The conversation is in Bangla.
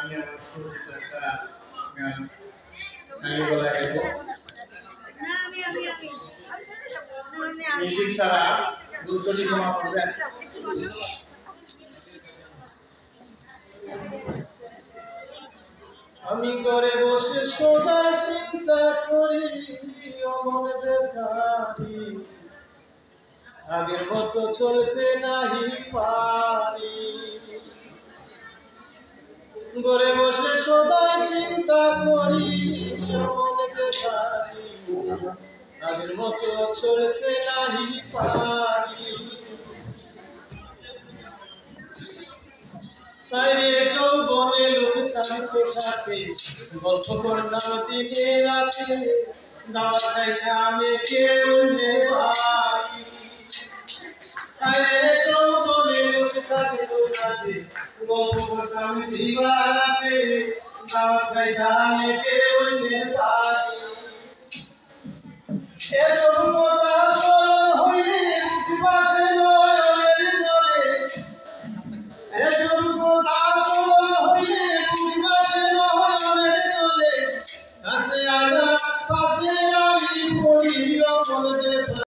আমি আমার পরিচিত একটা গান আমি বলা গাইব মিউজিক ছাড়া দুটোটি ক্ষমা করবেন। আমি ঘরে বসে সদা চিন্তা করি অমন বেকারি আগের মতো চলতে নাহি পারি। ঘরে বসে সদা চিন্তা করি অমন বেকারি আগের মতো চলতে নাহি পারি। তাইরে যৌবনে লোক শান্ত থাকে গল্প করতাম দিনে রাতে দাওয়া খাইতে আমি কেউ নে ভাই। তাইরে যৌবনে লোক শান্ত থাকে গল্প করতাম দিবা রাতে দাওয়া খাইতে আমি কেউ নে ভাই।